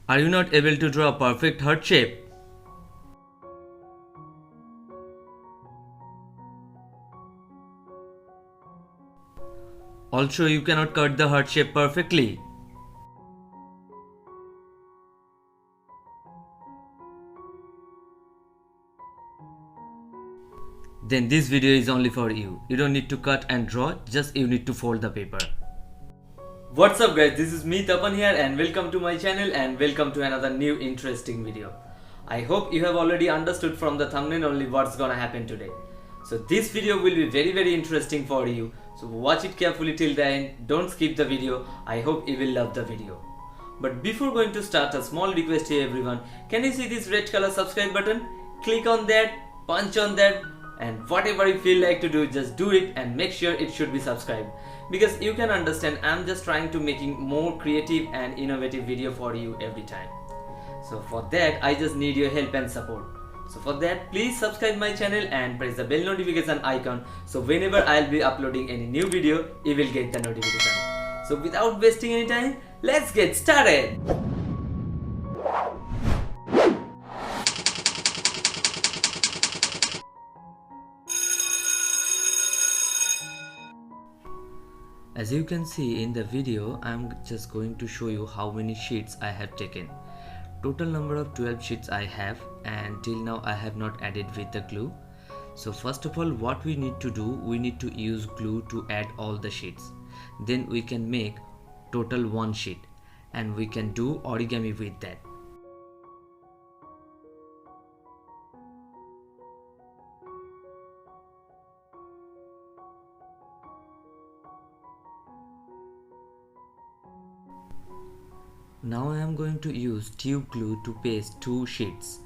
Are you not able to draw a perfect heart shape? Also, you cannot cut the heart shape perfectly. Then this video is only for you. You don't need to cut and draw, just you need to fold the paper. What's up guys, this is me Tapan here and welcome to my channel and welcome to another new interesting video. I hope you have already understood from the thumbnail only what's gonna happen today. So this video will be very interesting for you. So watch it carefully till the end, don't skip the video. I hope you will love the video. But before going to start, a small request here everyone. Can you see this red color subscribe button? Click on that, punch on that, and whatever you feel like to do, just do it and make sure it should be subscribed. Because you can understand, I'm just trying to making more creative and innovative video for you every time. So for that, I just need your help and support. So for that, please subscribe my channel and press the bell notification icon. So whenever I'll be uploading any new video, you will get the notification. So without wasting any time, let's get started. As you can see in the video, I'm just going to show you how many sheets I have taken. Total number of 12 sheets I have, and till now I have not added with the glue. So first of all, what we need to do, we need to use glue to add all the sheets. Then we can make total one sheet and we can do origami with that. Now I am going to use tube glue to paste two sheets.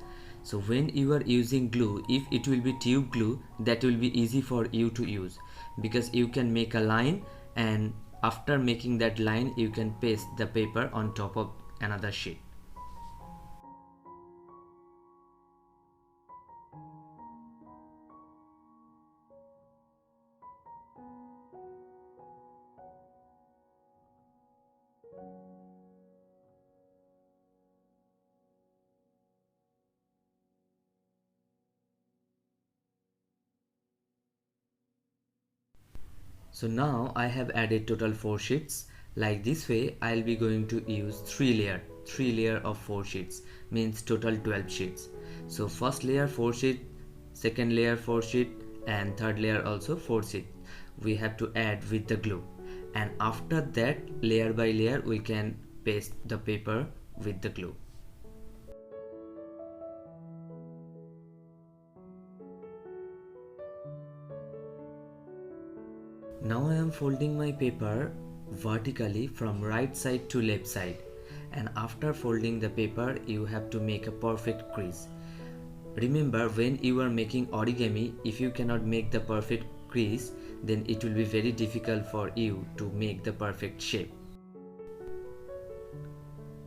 So when you are using glue, if it will be tube glue, that will be easy for you to use, because you can make a line and after making that line you can paste the paper on top of another sheet. So now I have added total 4 sheets. Like this way, I'll be going to use 3 layer of 4 sheets, means total 12 sheets. So first layer 4 sheet, second layer 4 sheet, and third layer also 4 sheet. We have to add with the glue, and after that, layer by layer, we can paste the paper with the glue. Now I am folding my paper vertically from right side to left side, and after folding the paper you have to make a perfect crease. Remember, when you are making origami, if you cannot make the perfect crease, then it will be very difficult for you to make the perfect shape.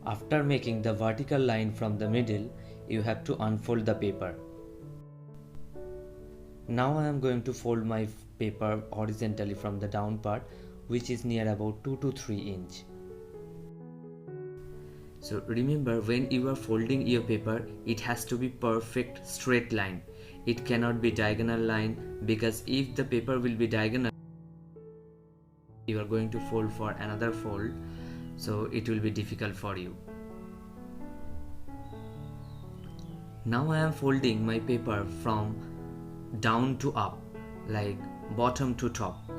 After making the vertical line from the middle, you have to unfold the paper. Now I am going to fold my paper horizontally from the down part, which is near about 2 to 3 inch. So remember, when you are folding your paper, it has to be perfect straight line. It cannot be diagonal line, because if the paper will be diagonal, you are going to fold for another fold, so it will be difficult for you. Now I am folding my paper from down to up, like bottom to top,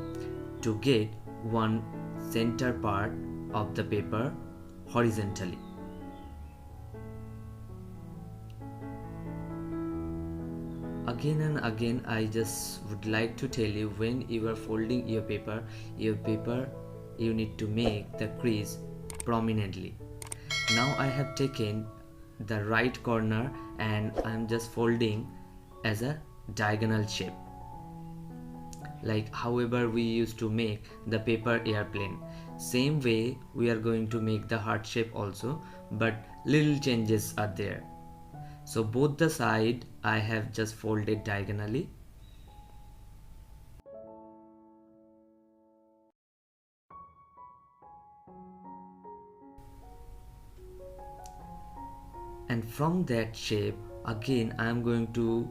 to get one center part of the paper horizontally. Again and again, I just would like to tell you, when you are folding your paper you need to make the crease prominently. Now I have taken the right corner and I am just folding as a diagonal shape, like however we used to make the paper airplane. Same way we are going to make the heart shape also, but little changes are there. So both the side I have just folded diagonally. And from that shape again I am going to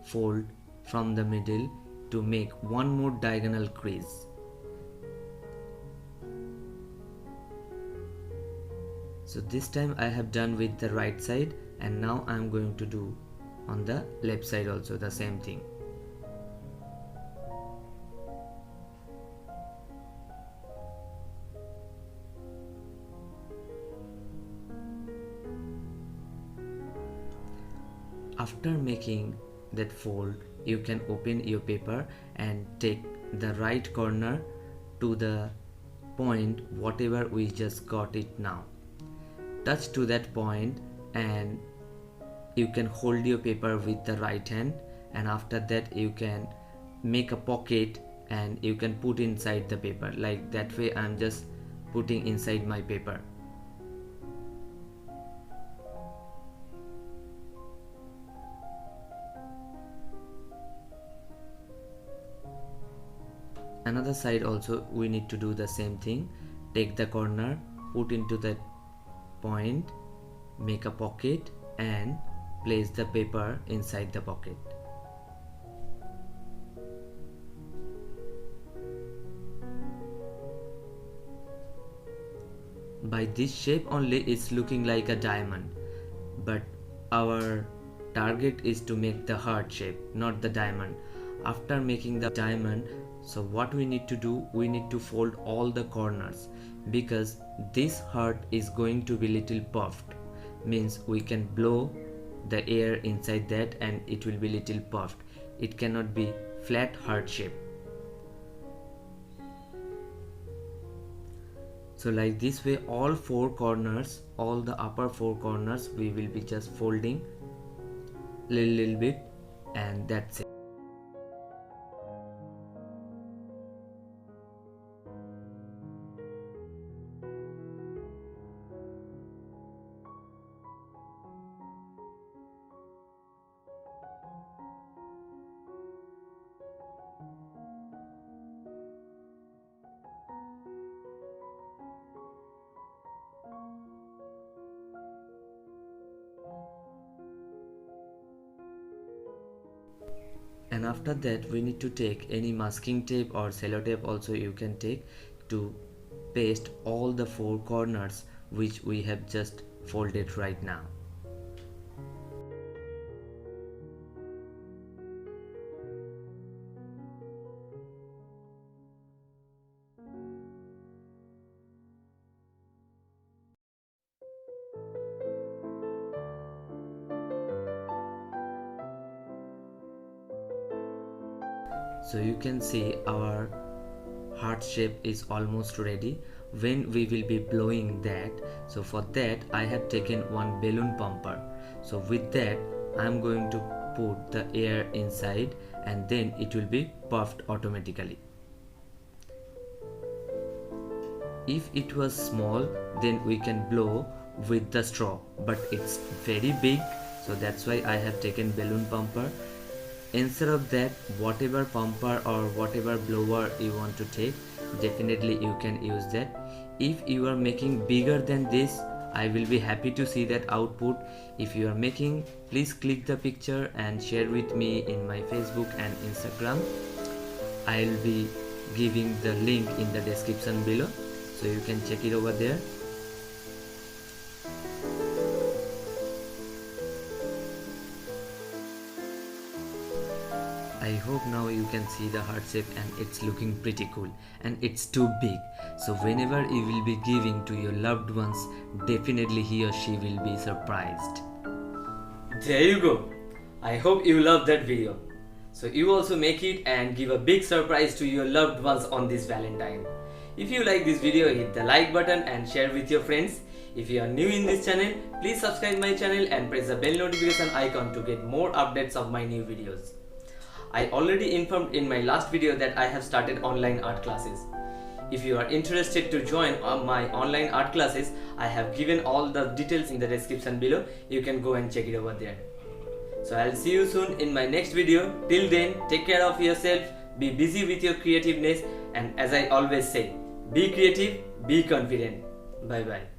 fold from the middle to make one more diagonal crease. So this time I have done with the right side, and now I am going to do on the left side also the same thing. After making that fold, you can open your paper and take the right corner to the point whatever we just got it now. Touch to that point and you can hold your paper with the right hand, and after that you can make a pocket and you can put inside the paper. Like that way I'm just putting inside my paper. Another side also we need to do the same thing. Take the corner, put into that point, make a pocket and place the paper inside the pocket. By this shape only it's looking like a diamond, but our target is to make the heart shape, not the diamond. After making the diamond, so what we need to do, we need to fold all the corners, because this heart is going to be little puffed, means we can blow the air inside that and it will be little puffed. It cannot be flat heart shape. So like this way all four corners, all the upper four corners we will be just folding little bit, and that's it. And after that we need to take any masking tape or sellotape also you can take to paste all the four corners which we have just folded right now. So you can see our heart shape is almost ready. When we will be blowing that, so for that I have taken one balloon pumper. So with that I am going to put the air inside and then it will be puffed automatically. If it was small, then we can blow with the straw, but it's very big, so that's why I have taken balloon pumper. Instead of that, whatever pumper or whatever blower you want to take, definitely you can use that. If you are making bigger than this, I will be happy to see that output. If you are making, please click the picture and share with me in my Facebook and Instagram. I'll be giving the link in the description below, so you can check it over there. I hope now you can see the heart shape and it's looking pretty cool, and it's too big. So whenever you will be giving to your loved ones, definitely he or she will be surprised. There you go. I hope you loved that video. So you also make it and give a big surprise to your loved ones on this Valentine. If you like this video, hit the like button and share with your friends. If you are new in this channel, please subscribe my channel and press the bell notification icon to get more updates of my new videos. I already informed in my last video that I have started online art classes. If you are interested to join my online art classes, I have given all the details in the description below. You can go and check it over there. So I'll see you soon in my next video. Till then, take care of yourself, be busy with your creativeness, and as I always say, be creative, be confident. Bye bye.